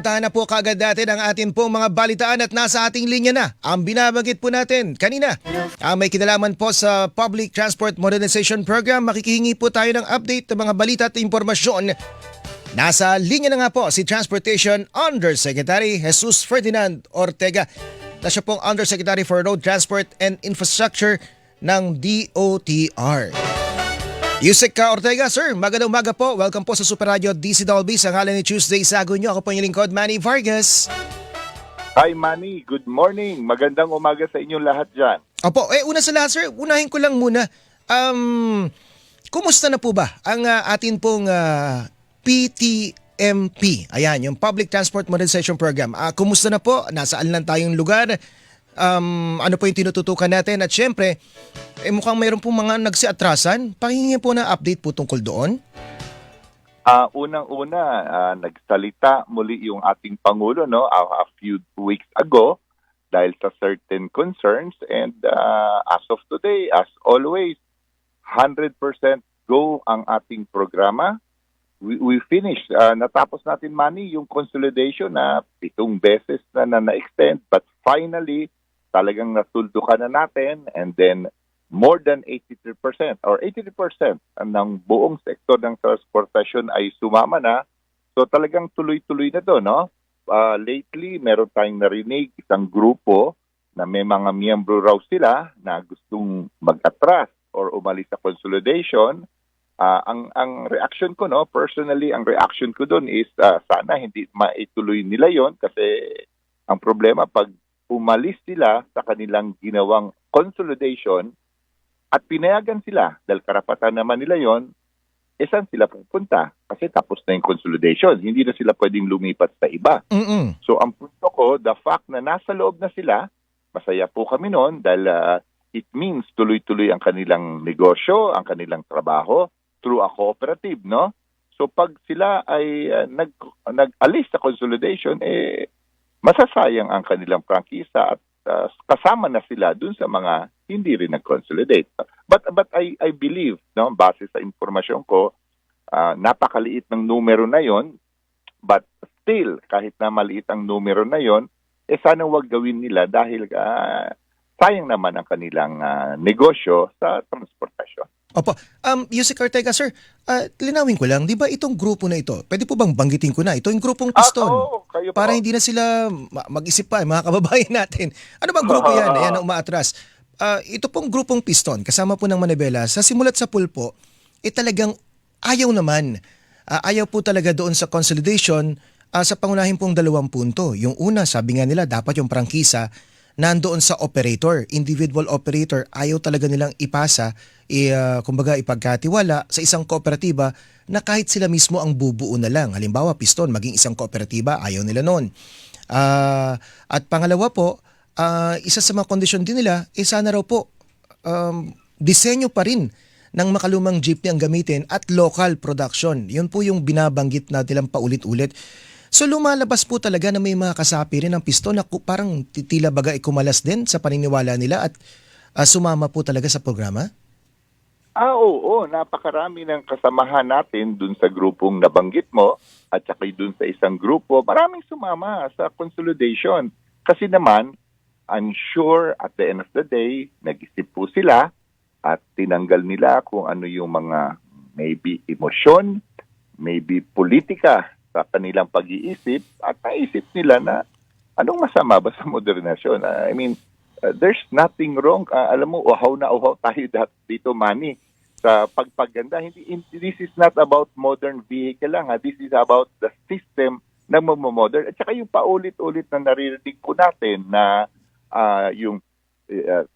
Umpuntahan na po kaagad natin ang ating pong mga balitaan at nasa ating linya na. Ang binabanggit po natin kanina, may kinalaman po sa Public Transport Modernization Program. Makikihingi po tayo ng update ng mga balita at impormasyon. Nasa linya na nga po si Transportation Undersecretary Jesus Ferdinand Ortega na siya pong Undersecretary for Road Transport and Infrastructure ng DOTR. Yusek Ortega, sir, magandang umaga po. Welcome po sa Super Radio DCWB sa ngalan ni Tuesday Sago nyo. Ako po yung lingkod, Manny Vargas. Hi Manny, good morning. Magandang umaga sa inyong lahat dyan. Opo, una sa lahat, sir, unahin ko lang muna. Kumusta na po ba ang atin pong PTMP? Ayan, yung Public Transport Modernization Program. Kumusta na po? Nasaan lang tayong lugar? Ano po yung tinututukan natin? At syempre, mukhang mayroon pong mga nagsiatrasan. Pahingi po na update po tungkol doon. Unang-una, nagsalita muli yung ating Pangulo a few weeks ago dahil sa certain concerns, and as of today, as always, 100% go ang ating programa. We finished. Natapos natin, Manny, yung consolidation na 7 beses na-extend, but finally, talagang natuldukan na natin, and then more than 83% or 83% ng buong sektor ng transportasyon ay sumama na. So talagang tuloy-tuloy na to, no? Lately, meron tayong narinig isang grupo na may mga miyembro raw sila na gustong mag-atras or umalis sa consolidation. Ang reaction ko, personally, ang reaction ko doon is sana hindi maituloy nila yon, kasi ang problema pag umalis sila sa kanilang ginawang consolidation at pinayagan sila dahil karapatan naman nila yon, saan sila pupunta? Kasi tapos na yung consolidation. Hindi na sila pwedeng lumipat sa iba. So ang punto ko, the fact na nasa loob na sila, masaya po kami noon dahil it means tuloy-tuloy ang kanilang negosyo, ang kanilang trabaho through a cooperative, no? So pag sila ay nag-alis sa consolidation, masasayang ang kanilang prangkisa at kasama na sila dun sa mga hindi rin nag-consolidate. But I believe, base sa informasyon ko, napakaliit ng numero na yon, but still, kahit na maliit ang numero na yon, sana wag gawin nila dahil sayang naman ang kanilang negosyo sa transportasyon. Opo. Yusek Ortega, sir, linawin ko lang, di ba itong grupo na ito, pwede po bang banggitin ko na, ito yung grupong Piston? Kayo para po. hindi na sila mag-isip pa, mga kababayan natin. Ano bang grupo yan? Ayan na umaatras. Ito pong grupong Piston, kasama po ng Manibela, sa simulat sa pulpo, talagang ayaw naman. Ayaw po talaga doon sa consolidation sa pangunahin pong 2 punto. Yung una, sabi nga nila, dapat yung prangkisa nandoon sa operator, individual operator. Ayaw talaga nilang ipasa, kumbaga ipagkatiwala sa isang kooperatiba na kahit sila mismo ang bubuo na lang. Halimbawa, Piston, maging isang kooperatiba, ayaw nila noon. At pangalawa po, isa sa mga kondisyon din nila, sana raw po, disenyo pa rin ng makalumang jeepney ang gamitin at local production. Yun po yung binabanggit natin lang paulit-ulit. So lumalabas po talaga na may mga kasapi rin ng Piston na parang tila baga kumalas din sa paniniwala nila at sumama po talaga sa programa? Oo. Napakarami ng kasamahan natin dun sa grupong nabanggit mo at saka dun sa isang grupo. Maraming sumama sa consolidation. Kasi naman, I'm sure at the end of the day, nag-isip po sila at tinanggal nila kung ano yung mga maybe emosyon, maybe politika sa kanilang pag-iisip at naisip nila na anong masama ba sa modernasyon? I mean, there's nothing wrong. Alam mo, uhaw na uhaw tayo dito, Manny, sa pagpaganda. This is not about modern vehicle lang. This is about the system na modern. At saka yung paulit-ulit na naririnig po natin na yung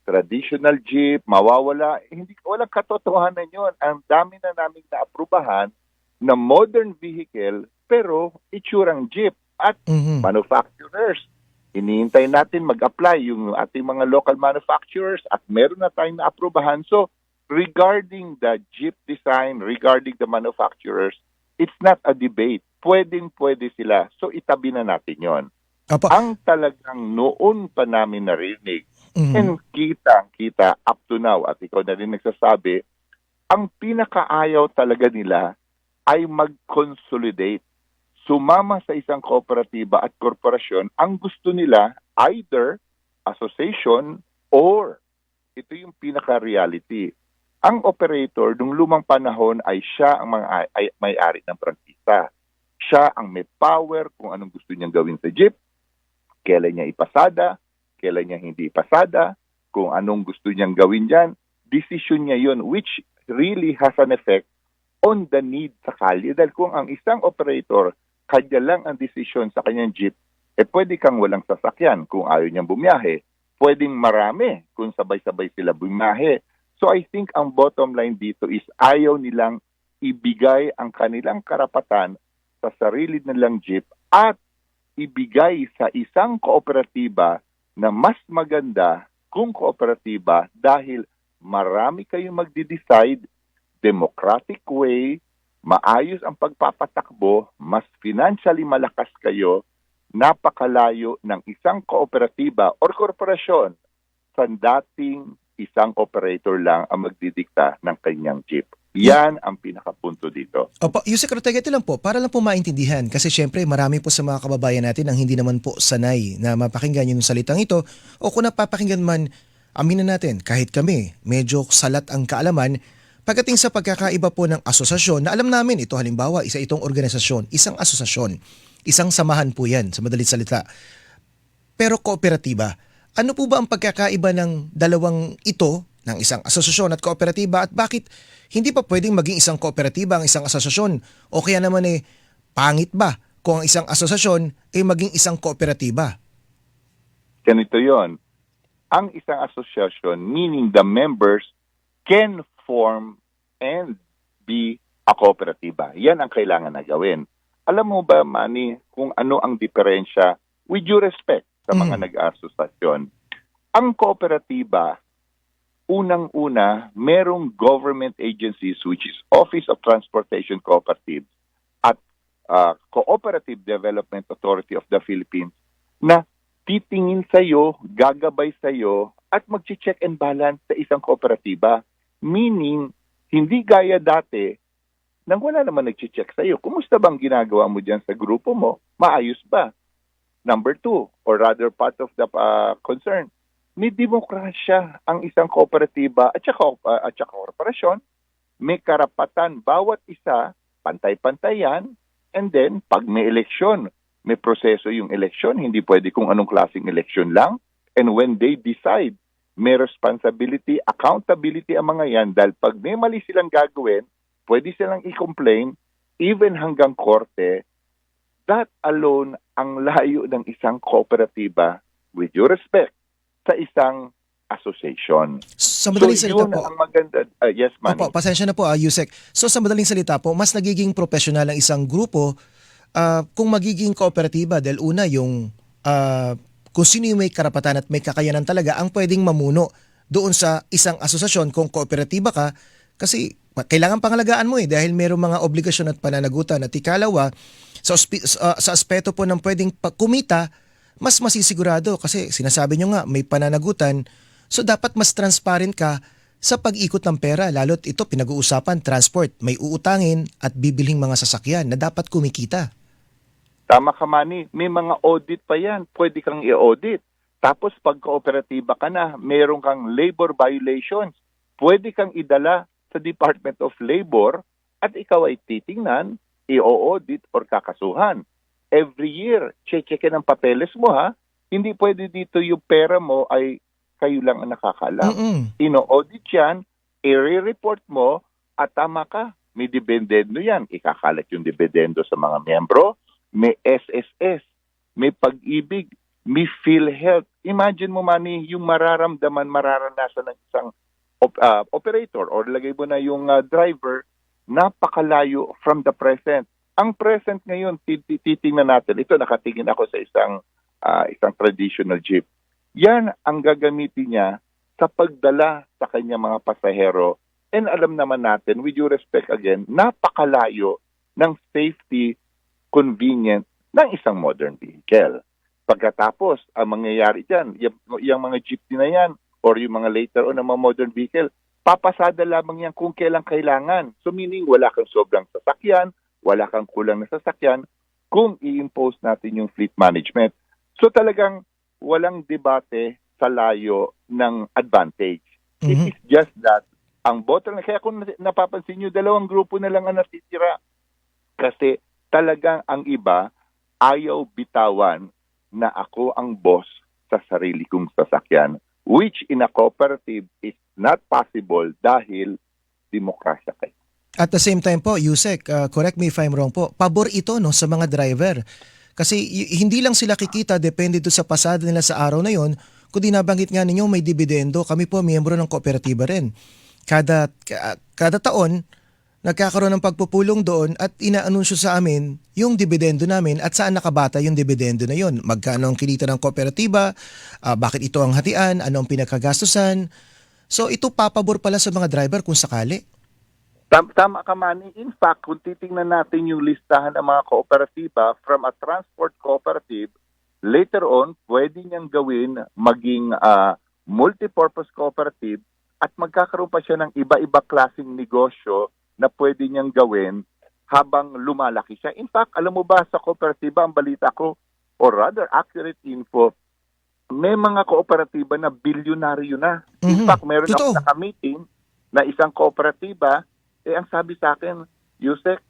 traditional jeep, mawawala. Walang katotohanan yun. Ang dami na naming naaprubahan na modern vehicle pero itsurang jeep at manufacturers. Hinihintay natin mag-apply yung ating mga local manufacturers at meron na tayong naaprubahan. So regarding the jeep design, regarding the manufacturers, it's not a debate. Pwedeng-pwede sila. So itabi na natin yon. Ang talagang noon pa namin narinig, and kita up to now, at ikaw na rin nagsasabi, ang pinakaayaw talaga nila ay mag-consolidate. sumama sa isang kooperatiba at korporasyon, ang gusto nila either association or ito yung pinaka-reality. Ang operator nung lumang panahon ay siya ang may-ari ng prangkisa. Siya ang may power kung anong gusto niyang gawin sa jeep, kailan niya ipasada, kailan niya hindi ipasada, kung anong gusto niyang gawin dyan. Decision niya yun, which really has an effect on the need sa kalye. Dahil kung ang isang operator, kanya lang ang decision sa kanyang jeep, pwede kang walang sasakyan kung ayaw niyang bumiyahe. Pwedeng marami kung sabay-sabay sila bumiyahe. So I think ang bottom line dito is ayaw nilang ibigay ang kanilang karapatan sa sarili nilang jeep at ibigay sa isang kooperatiba na mas maganda kung kooperatiba dahil marami kayong magde-decide, democratic way, maayos ang pagpapatakbo, mas financially malakas kayo, napakalayo ng isang kooperatiba or korporasyon sa dating isang operator lang ang magdidikta ng kanyang jeep. Yan ang pinakapunto dito. Opo, Yusek Ortegete lang po, para lang po maintindihan. Kasi syempre marami po sa mga kababayan natin ang hindi naman po sanay na mapakinggan yung salitang ito. O kung napapakinggan man, aminin natin, kahit kami, medyo salat ang kaalaman, pagdating sa pagkakaiba po ng asosasyon, na alam namin ito halimbawa, isa itong organisasyon, isang asosasyon, isang samahan po yan, sa madalit salita. Pero kooperatiba, ano po ba ang pagkakaiba ng dalawang ito, ng isang asosasyon at kooperatiba, at bakit hindi pa pwedeng maging isang kooperatiba ang isang asosasyon? O kaya naman pangit ba kung ang isang asosasyon ay maging isang kooperatiba? Ganito yon. Ang isang association, meaning the members, can form and be a kooperatiba. Yan ang kailangan na gawin. Alam mo ba, Manny, kung ano ang diferensya, with due respect sa mga nag-asosasyon? Ang kooperatiba, unang-una, merong government agencies which is Office of Transportation Cooperatives at Cooperative Development Authority of the Philippines na titingin sa'yo, gagabay sa'yo, at mag-check and balance sa isang kooperatiba. Meaning, hindi gaya dati nang wala naman nag-check sa'yo. Kumusta bang ginagawa mo dyan sa grupo mo? Maayos ba? Number 2, or rather part of the concern, may demokrasya ang isang kooperatiba at saka korporasyon. May karapatan bawat isa, pantay-pantay yan, and then pag may eleksyon, may proseso yung eleksyon, hindi pwede kung anong klaseng eleksyon lang. And when they decide, may responsibility, accountability ang mga yan dahil pag may mali silang gagawin, pwede silang i-complain, even hanggang korte. That alone ang layo ng isang kooperatiba, with due respect, sa isang association. Sa madaling salita yun po. ang maganda. Yes, Manny. Opo, pasensya na po, Yusek. So sa madaling salita po, mas nagiging professional ang isang grupo kung magiging kooperatiba dahil una yung kung sino yung may karapatan at may kakayanan talaga ang pwedeng mamuno doon sa isang asosasyon kung kooperatiba ka kasi kailangan pangalagaan mo dahil mayroong mga obligasyon at pananagutan at ikalawa sa aspeto po ng pwedeng kumita mas masisigurado kasi sinasabi nyo nga may pananagutan so dapat mas transparent ka sa pag-ikot ng pera lalo't ito pinag-uusapan transport may uutangin at bibilhing mga sasakyan na dapat kumikita. Tama ka, Manny. May mga audit pa yan. Pwede kang i-audit. Tapos pag kooperatiba ka na, meron kang labor violations. Pwede kang idala sa Department of Labor at ikaw ay titingnan, i-audit or kakasuhan. Every year, check-checkin ang papeles mo ha. Hindi pwede dito yung pera mo ay kayo lang ang nakakalam. Ino-audit yan, i-report mo at tama ka. May dividendo yan. Ikakalat yung dividendo sa mga miyembro. May SSS, may pag-ibig, may PhilHealth. Imagine mo, Manny, yung mararanasan ng isang operator or lagay mo na yung driver, napakalayo from the present. Ang present ngayon, titingnan natin. Ito, nakatingin ako sa isang traditional jeep. Yan ang gagamitin niya sa pagdala sa kanyang mga pasahero. And alam naman natin, with due respect again, napakalayo ng safety convenient ng isang modern vehicle. Pagkatapos, ang mangyayari dyan, yung mga jeepney na yan, or yung mga later on na mga modern vehicle, papasada lamang yan kung kailang kailangan. So meaning, wala kang sobrang sasakyan, wala kang kulang na sasakyan, kung i-impose natin yung fleet management. So talagang walang debate sa layo ng advantage. It Mhm. is just that ang bottleneck, kaya kung napapansin nyo, 2 grupo na lang ang natitira. Kasi talagang ang iba ayaw bitawan na ako ang boss sa sarili kong sasakyan, which in a cooperative is not possible dahil demokrasya kayo. At the same time po, Yusek, correct me if I'm wrong po, pabor ito no sa mga driver. Kasi hindi lang sila kikita depende do sa pasada nila sa araw na yon, kundi nabanggit nga ninyo may dividendo. Kami po miyembro ng kooperatiba rin. Kada taon, nagkakaroon ng pagpupulong doon at inaanunsyo sa amin yung dividendo namin at saan nakabata yung dividendo na yon. Magkano ang kinita ng kooperatiba, bakit ito ang hatian, ano ang pinakagastusan. So ito papabor pala sa mga driver kung sakali. Tama ka, Manny. In fact, kung titingnan natin yung listahan ng mga kooperatiba from a transport cooperative, later on, pwede niyang gawin maging multipurpose cooperative at magkakaroon pa siya ng iba-iba klaseng negosyo na pwede niyang gawin habang lumalaki siya. In fact, alam mo ba sa kooperatiba, ang balita ko, or rather accurate info, may mga kooperatiba na bilyonaryo na. In fact, meron Totoo. ako naka-meeting na isang kooperatiba, ang sabi sa akin, Yusek,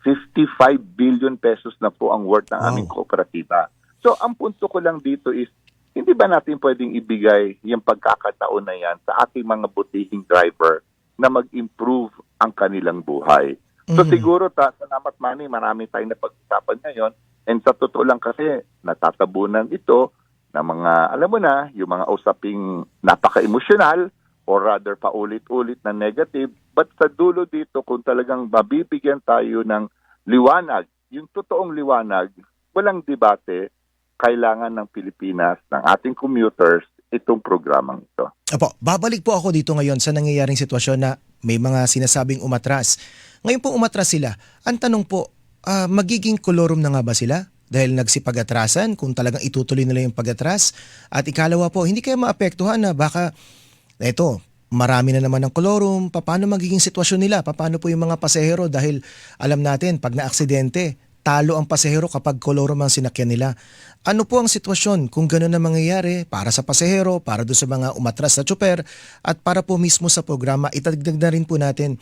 55 billion pesos na po ang worth ng aming kooperatiba. So, ang punto ko lang dito is, hindi ba natin pwedeng ibigay yung pagkakataon na yan sa ating mga butihing driver na mag-improve ang kanilang buhay? So, siguro, salamat, Manny, marami tayong napag-usapan ngayon. And sa totoo lang kasi, natatabunan ito na mga, alam mo na, yung mga usaping napaka-emosyonal or rather paulit-ulit na negative. But sa dulo dito, kung talagang mabibigyan tayo ng liwanag, yung totoong liwanag, walang debate, kailangan ng Pilipinas, ng ating commuters, itong programang ito. Apo, babalik po ako dito ngayon sa nangyayaring sitwasyon na may mga sinasabing umatras. Ngayon po umatras sila. Ang tanong po, magiging kolorum na nga ba sila? Dahil nagsipag-atrasan, kung talagang itutuloy nila yung pag-atras. At ikalawa po, hindi kaya maapektuhan na baka, eto, marami na naman ng kolorum, paano magiging sitwasyon nila? Paano po yung mga pasahero? Dahil alam natin, pag na-aksidente, talo ang pasahero kapag kolorum ang sinakyan nila. Ano po ang sitwasyon kung gano'n na mangyayari para sa pasahero, para doon sa mga umatras na tsuper, at para po mismo sa programa, itagdag na rin po natin,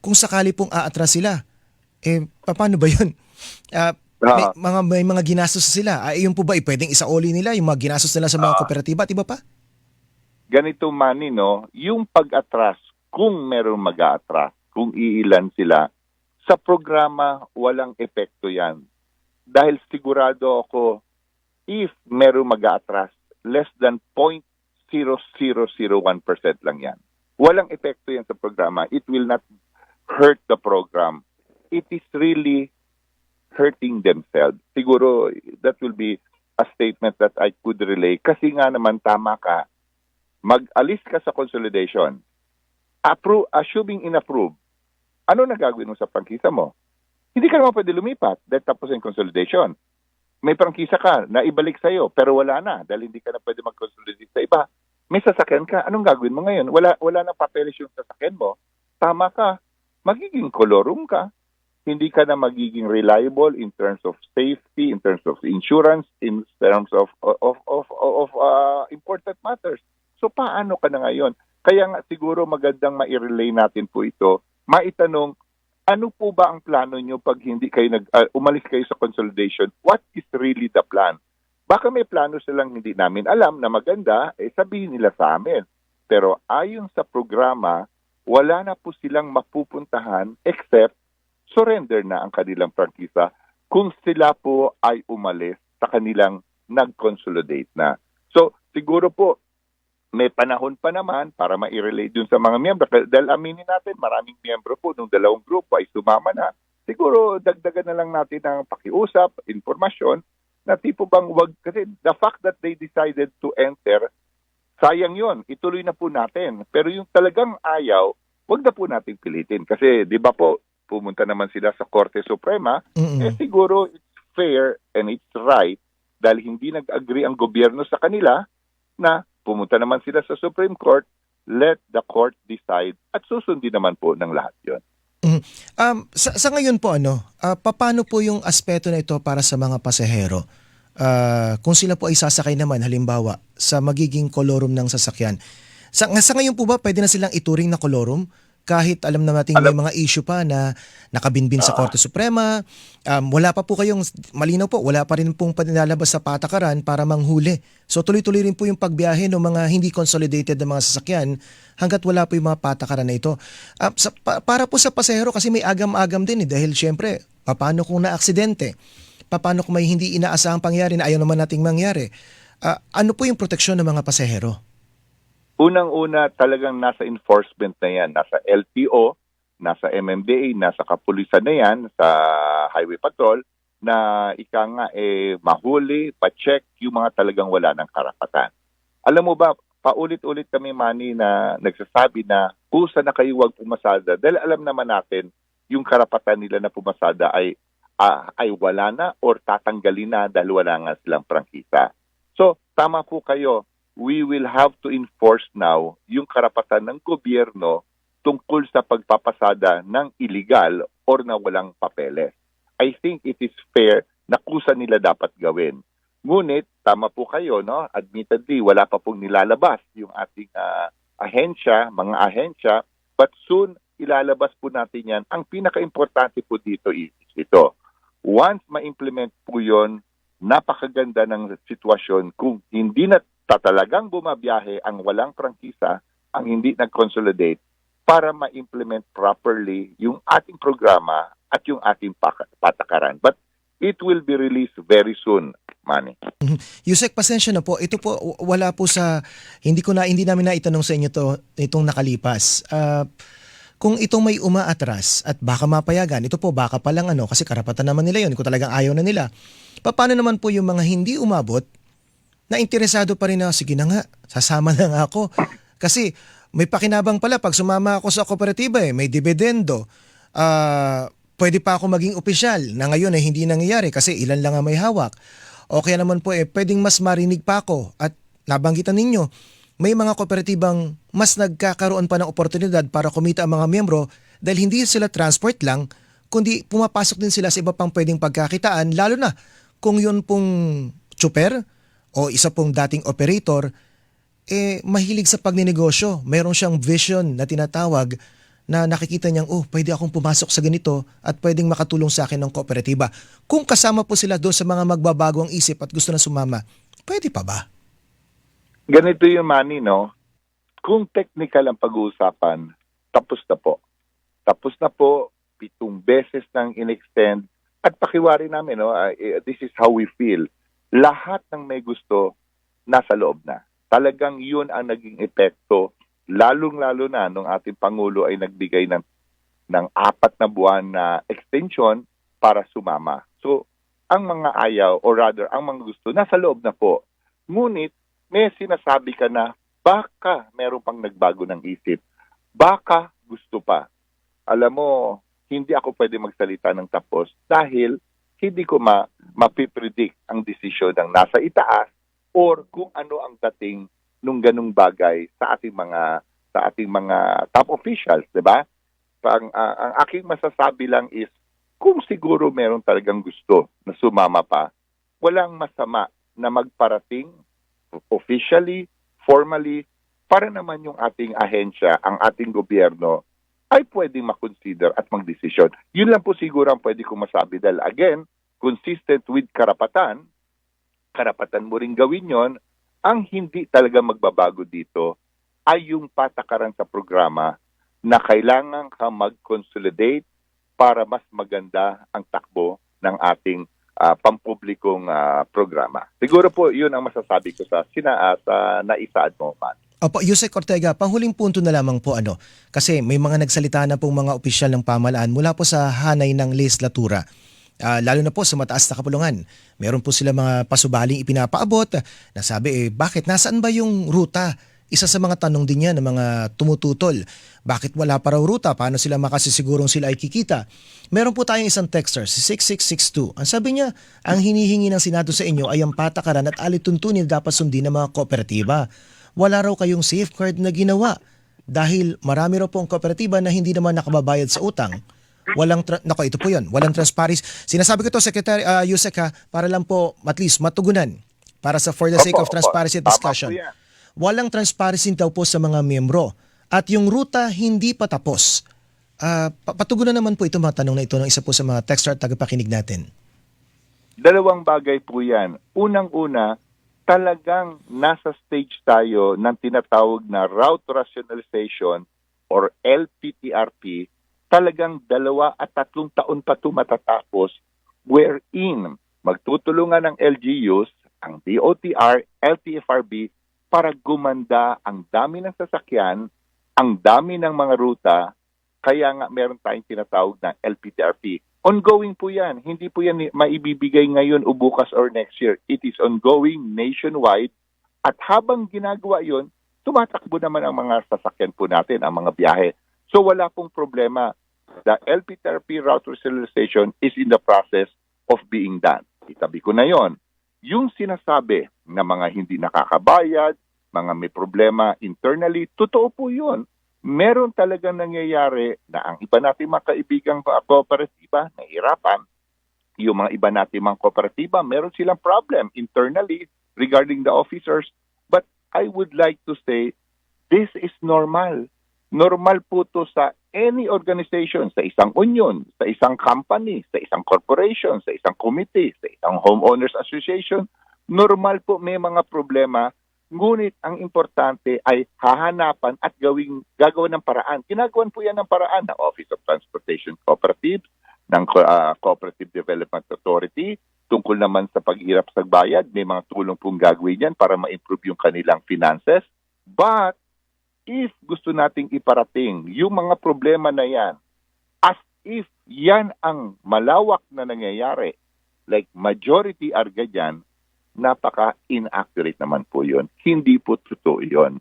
kung sakali pong aatras sila, paano ba yun? May mga ginastos sila. Yun po ba, pwedeng isaoli nila yung mga ginastos nila sa mga kooperatiba, di ba pa? Ganito, Manny, no? Yung pag-atras, kung meron mag-aatras, kung iilan sila, sa programa, walang epekto yan. Dahil sigurado ako, if meron mag-aatras, less than 0.0001% lang yan. Walang epekto yan sa programa. It will not hurt the program. It is really hurting themselves. Siguro, that will be a statement that I could relay. Kasi nga naman, tama ka, mag-alis ka sa consolidation, assuming in-approve, ano na gagawin mo sa prangkisa mo? Hindi ka naman pwede lumipat dahil tapos yung consolidation. May prangkisa ka na ibalik sa'yo, pero wala na dahil hindi ka na pwede mag-consolidate sa iba. May sasakyan ka, anong gagawin mo ngayon? Wala na papeles yung sasakyan mo. Tama ka, magiging kolorum ka. Hindi ka na magiging reliable in terms of safety, in terms of insurance, in terms of important matters. So paano ka na ngayon? Kaya nga siguro magandang ma-relay natin po ito. Maitanong, ano po ba ang plano nyo pag hindi kayo umalis kayo sa consolidation? What is really the plan? Baka may plano silang hindi namin alam na maganda, sabihin nila sa amin. Pero ayon sa programa, wala na po silang mapupuntahan except surrender na ang kanilang prangkisa kung sila po ay umalis sa kanilang nag-consolidate na. So siguro po, may panahon pa naman para ma-relate dun sa mga miyembro. Dahil aminin natin, maraming miyembro po nung dalawang grupo ay sumama na. Siguro dagdagan na lang natin ang pakiusap, informasyon, na tipo bang wag, kasi the fact that they decided to enter, sayang yon, ituloy na po natin. Pero yung talagang ayaw, wag na po natin pilitin. Kasi di ba po, pumunta naman sila sa Korte Suprema, siguro it's fair and it's right dahil hindi nag-agree ang gobyerno sa kanila na pumunta naman sila sa Supreme Court, let the court decide at susundin naman po ng lahat yon. Mhm. Sa ngayon po papaano po yung aspeto na ito para sa mga pasahero? Kung sila po ay sasakay naman halimbawa sa magiging kolorum ng sasakyan. Sa ngayon po ba pwede na silang ituring na kolorum? Kahit alam na nating may Alam, mga issue pa na nakabinbin sa ah, Korte Suprema, wala pa po kayong, malinaw po, wala pa rin pong panilalabas sa patakaran para manghuli. So tuloy-tuloy rin po yung pagbiyahe ng mga hindi consolidated na mga sasakyan hanggat wala po yung mga patakaran na ito. Para po sa pasahero kasi may agam-agam din dahil syempre, paano kung na-aksidente? Paano kung may hindi inaasahang pangyari na ayaw naman nating mangyari? Ano po yung proteksyon ng mga pasahero? unang-una talagang nasa enforcement na yan, nasa LTO, nasa MMDA, nasa kapulisan na yan, sa Highway Patrol, na ika nga mahuli, pa-check yung mga talagang wala ng karapatan. Alam mo ba, paulit-ulit kami, Manny, na nagsasabi na kusa na kayo wag pumasada dahil alam naman natin yung karapatan nila na pumasada ay wala na or tatanggalin na dahil wala nga silang prangkisa. So, tama po kayo. We will have to enforce now yung karapatan ng gobyerno tungkol sa pagpapasada ng illegal or na walang papeles. I think it is fair na kusa nila dapat gawin. Ngunit, tama po kayo, no? Admittedly, wala pa pong nilalabas yung ating mga ahensya, but soon, ilalabas po natin yan. Ang pinaka-importante po dito is ito. Once ma-implement po yun, napakaganda ng sitwasyon kung hindi na talagang bumabiyahe ang walang prangkisa, ang hindi nag-consolidate, para ma-implement properly yung ating programa at yung ating patakaran. But it will be released very soon, Manny. Yusek, pasensya na po. Ito po wala po sa hindi namin naitanong sa inyo itong nakalipas. Kung itong may umaatras at baka mapayagan, ito po baka palang kasi karapatan naman nila 'yon kung talagang ayaw na nila. Paano naman po yung mga hindi umabot na interesado pa rin na sige na nga, sasama na nga ako. Kasi may pakinabang pala pag sumama ako sa kooperatiba may dividendo. Pwede pa ako maging opisyal na ngayon ay hindi nangyayari kasi ilan lang ang may hawak. O kaya naman po pwedeng mas marinig pa ako at nabanggitan ninyo, may mga kooperatibang mas nagkakaroon pa ng oportunidad para kumita ang mga miyembro dahil hindi sila transport lang, kundi pumapasok din sila sa iba pang pwedeng pagkakitaan, lalo na kung yun pong tsuper o isa pong dating operator, mahilig sa pagninegosyo. Meron siyang vision na tinatawag na nakikita niyang, pwede akong pumasok sa ganito at pwedeng makatulong sa akin ng kooperatiba. Kung kasama po sila doon sa mga magbabago ang isip at gusto na sumama, pwede pa ba? Ganito yung, Manny, no? Kung technical ang pag-uusapan, tapos na po. Tapos na po, 7 beses nang in-extend. At pakiwari namin, no? This is how we feel. Lahat ng may gusto, nasa loob na. Talagang yun ang naging epekto, lalong-lalo na nung ating Pangulo ay nagbigay ng 4 na buwan na extension para sumama. So, ang mga ayaw, or rather, ang mga gusto, nasa loob na po. Ngunit, may sinasabi ka na, baka meron pang nagbago ng isip. Baka gusto pa. Alam mo, hindi ako pwede magsalita ng tapos dahil hindi ko mapipredict ang desisyon ng nasa itaas or kung ano ang dating nung ganung bagay sa ating mga top officials, 'di ba? Ang aking masasabi lang is kung siguro meron talagang gusto na sumama pa, walang masama na magparating officially, formally, para naman yung ating ahensya, ang ating gobyerno ay pwedeng makonsider at magdesisyon. Yun lang po siguro ang pwede kong masabi dahil again, consistent with karapatan mo rin gawin yon. Ang hindi talaga magbabago dito ay yung patakaran sa programa na kailangan ka mag-consolidate para mas maganda ang takbo ng ating pampublikong programa. Siguro po yun ang masasabi ko sa naisaad mo, Man. Opo, Yusek Ortega, panghuling punto na lamang po kasi may mga nagsalita na pong mga opisyal ng pamahalaan mula po sa hanay ng legislatura. Lalo na po sa mataas na kapulungan. Meron po sila mga pasubaling ipinapaabot na sabi, bakit nasaan ba yung ruta? Isa sa mga tanong din yan ng mga tumututol. Bakit wala pa raw ruta? Paano sila makasisigurong sila ay kikita? Meron po tayong isang texter, si 6662. Ang sabi niya, ang hinihingi ng Senado sa inyo ay ang patakaran at alituntunin dapat sundin ng mga kooperatiba. Wala raw kayong safeguard na ginawa. dahil marami raw pong kooperatiba na hindi naman nakababayad sa utang. Ito po yun, walang transparency. Sinasabi ko to, Secretary Yusek, ha, para lang po at least matugunan para for the sake of transparency at Tama discussion. po yan. Walang transparency daw po sa mga miyembro. At yung ruta hindi pa tapos. Patugunan naman po ito mga tanong na ito ng isa po sa mga texter at tagapakinig natin. Dalawang bagay po yan. Unang-una, talagang nasa stage tayo ng tinatawag na route rationalization or LPTRP. Talagang 2 at 3 taon pa ito matatapos, wherein magtutulungan ng LGUs, ang DOTR, LTFRB para gumanda ang dami ng sasakyan, ang dami ng mga ruta, kaya nga meron tayong tinatawag na LPTRP. Ongoing po yan. Hindi po yan maibibigay ngayon o bukas or next year. It is ongoing nationwide. At habang ginagawa yon, tumatakbo naman ang mga sasakyan po natin, ang mga biyahe. So wala pong problema. The LPTRP route rationalization is in the process of being done. Itabi ko na yon. Yung sinasabi na mga hindi nakakabayad, mga may problema internally, totoo po yun. Meron talagang nangyayari na ang iba nating mga kaibigang kooperatiba nahihirapan. Yung mga iba nating mga kooperatiba, meron silang problem internally regarding the officers. But I would like to say, this is normal. Normal po to sa any organization, sa isang union, sa isang company, sa isang corporation, sa isang committee, sa isang homeowners association. Normal po may mga problema. Ngunit ang importante ay hahanapan at gagawin ng paraan. Ginagawan po yan ng paraan ng Office of Transportation Cooperatives, ng Cooperative Development Authority. Tungkol naman sa paghirap sa bayad, may mga tulong pong gagawin yan para ma-improve yung kanilang finances. But if gusto nating iparating yung mga problema na yan, as if yan ang malawak na nangyayari, like majority are ganyan, napaka-inaccurate naman po yun. Hindi po totoo yun.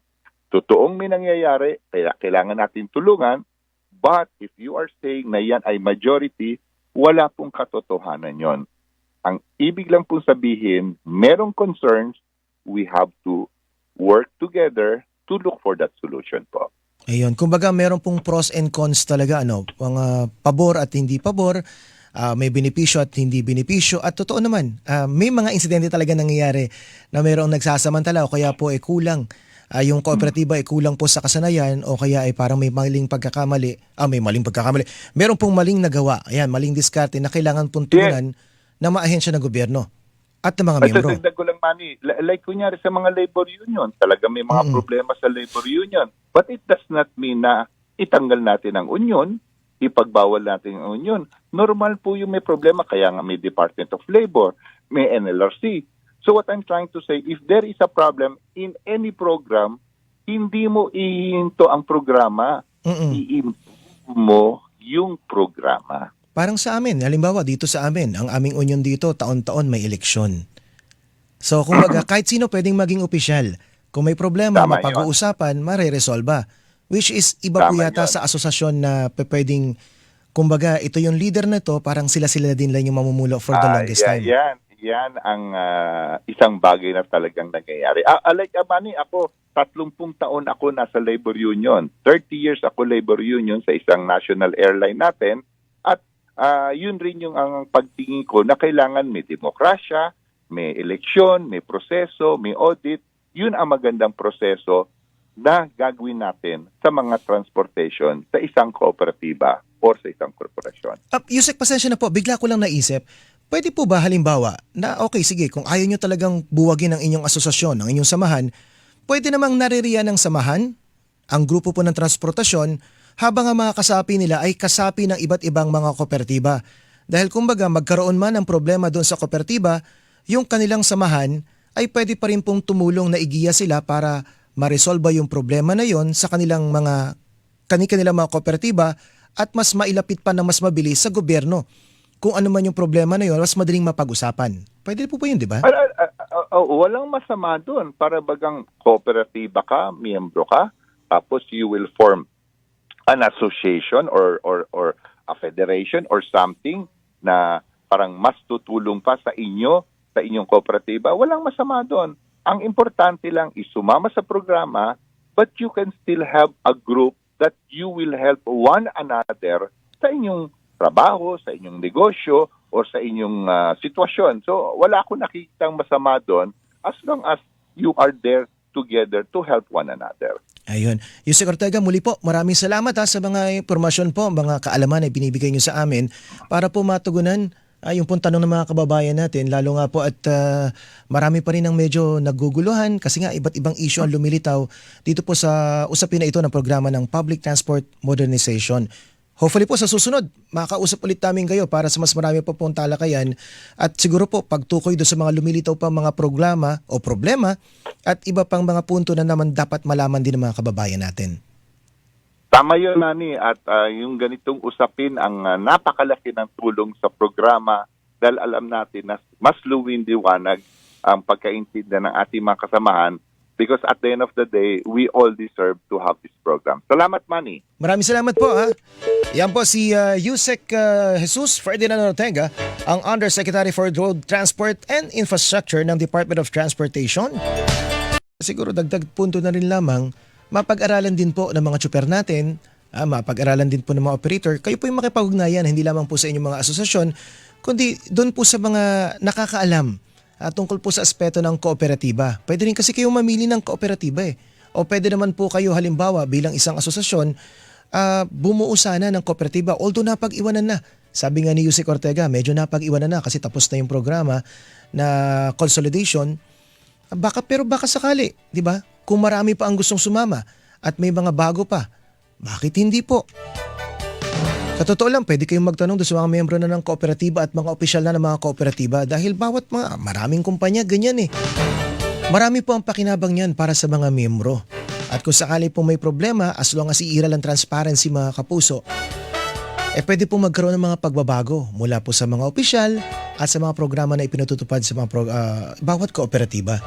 Totoong may nangyayari, kaya kailangan natin tulungan, but if you are saying na yan ay majority, wala pong katotohanan yon. Ang ibig lang pong sabihin, merong concerns, we have to work together to look for that solution po. Ayun, kumbaga meron pong pros and cons talaga, mga pabor at hindi pabor. May benepisyo at hindi benepisyo. At totoo naman, may mga insidente talaga nangyayari na mayroong nagsasamantala o kaya po kulang. Yung kooperatiba kulang po sa kasanayan o kaya parang may maling pagkakamali. May maling pagkakamali. Meron pong maling nagawa. Ayan, maling diskarte na kailangan pong tugunan ng mga ahensya ng gobyerno at ng mga miyembro. Dagdag ko lang, Manny, like kunyari sa mga labor union, talaga may mga problema sa labor union. But it does not mean na itanggal natin ang union, ipagbawal natin ang union. Normal po yung may problema, kaya nga may Department of Labor, may NLRC. So what I'm trying to say, if there is a problem in any program, hindi mo ihinto ang programa, i-improve mo yung programa. Parang sa amin, halimbawa dito sa amin, ang aming union dito, taon-taon may eleksyon. So kumbaga, kahit sino pwedeng maging opisyal. Kung may problema, Tama mapag-uusapan, mareresolba. Which is iba po Tama yata yun. sa asosasyon na pwedeng, kumbaga, ito yung leader na to, parang sila din lang yung mamumulo for the longest time. Yan ang isang bagay na talagang nangyayari. Like Manny, ako, 30 taon ako nasa labor union. 30 years ako labor union sa isang national airline natin. At yun rin yung ang pagtingin ko na kailangan may demokrasya, may eleksyon, may proseso, may audit. Yun ang magandang proseso na gagawin natin sa mga transportation sa isang kooperatiba or sa isang korporasyon. Yusek, pasensya na po, bigla ko lang naisip, pwede po ba halimbawa na okay, sige, kung ayaw nyo talagang buwagin ang inyong asosasyon, ang inyong samahan, pwede namang naririyan ng samahan, ang grupo po ng transportasyon, habang ang mga kasapi nila ay kasapi ng iba't ibang mga kooperatiba. Dahil kumbaga magkaroon man ng problema doon sa kooperatiba, yung kanilang samahan ay pwede pa rin pong tumulong na igiya sila para ma-resolve yung problema na yon sa kanilang mga kooperatiba at mas mailapit pa ng mas mabilis sa gobyerno. Kung ano man yung problema na yon, mas madaling mapag-usapan. Pwede po yun, di ba? Walang masama doon. Para bagang kooperatiba ka, miyembro ka, tapos you will form an association or a federation or something na parang mas tutulong pa sa inyong kooperatiba. Walang masama doon. Ang importante lang is sumama sa programa, but you can still have a group that you will help one another sa inyong trabaho, sa inyong negosyo, or sa inyong sitwasyon. So wala akong nakikitang masama doon as long as you are there together to help one another. Ayun. Yusek Ortega, muli po, maraming salamat sa mga impormasyon po, mga kaalaman na binibigay nyo sa amin para po matugunan yung pong tanong ng mga kababayan natin, lalo nga po at marami pa rin ang medyo naguguluhan kasi nga iba't ibang issue ang lumilitaw dito po sa usapin na ito ng programa ng Public Transport Modernization. Hopefully po sa susunod, makakausap ulit namin kayo para sa mas marami pa pong talakayan at siguro po pagtukoy doon sa mga lumilitaw pang mga programa o problema at iba pang mga punto na naman dapat malaman din ng mga kababayan natin. Tama yun, Manny. At yung ganitong usapin ang napakalaki ng tulong sa programa dahil alam natin na mas luwin-liwanag ang pagkaintindihan ng ating mga kasamahan because at the end of the day, we all deserve to have this program. Salamat, Manny. Maraming salamat po. Yan po si Yusek Jesus Ferdinand Ortega, ang Undersecretary for Road Transport and Infrastructure ng Department of Transportation. Siguro dagdag punto na rin lamang, mapag-aralan din po ng mga tsuper natin, mapag-aralan din po ng mga operator. Kayo po yung makipag-ugnayan, hindi lamang po sa inyong mga asosasyon, kundi doon po sa mga nakakaalam tungkol po sa aspeto ng kooperatiba. Pwede rin kasi kayo mamili ng kooperatiba O pwede naman po kayo halimbawa bilang isang asosasyon, bumuo sana ng kooperatiba. Although napag-iwanan na. Sabi nga ni Yusek Ortega, medyo napag-iwanan na kasi tapos na yung programa na consolidation. Pero baka sakali, di ba? Kung marami pa ang gustong sumama at may mga bago pa, bakit hindi po? Sa totoo lang, pwede kayong magtanong doon sa mga miyembro na ng kooperatiba at mga opisyal na ng mga kooperatiba dahil maraming kumpanya ganyan Marami po ang pakinabang niyan para sa mga miyembro. At kung sakali po may problema, as long as iiral ang transparency mga kapuso, pwede po magkaroon ng mga pagbabago mula po sa mga opisyal at sa mga programa na ipinatutupad sa mga bawat kooperatiba.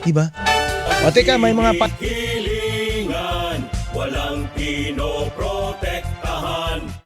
Diba? O teka, may mga Hilingan, walang pinoprotektahan.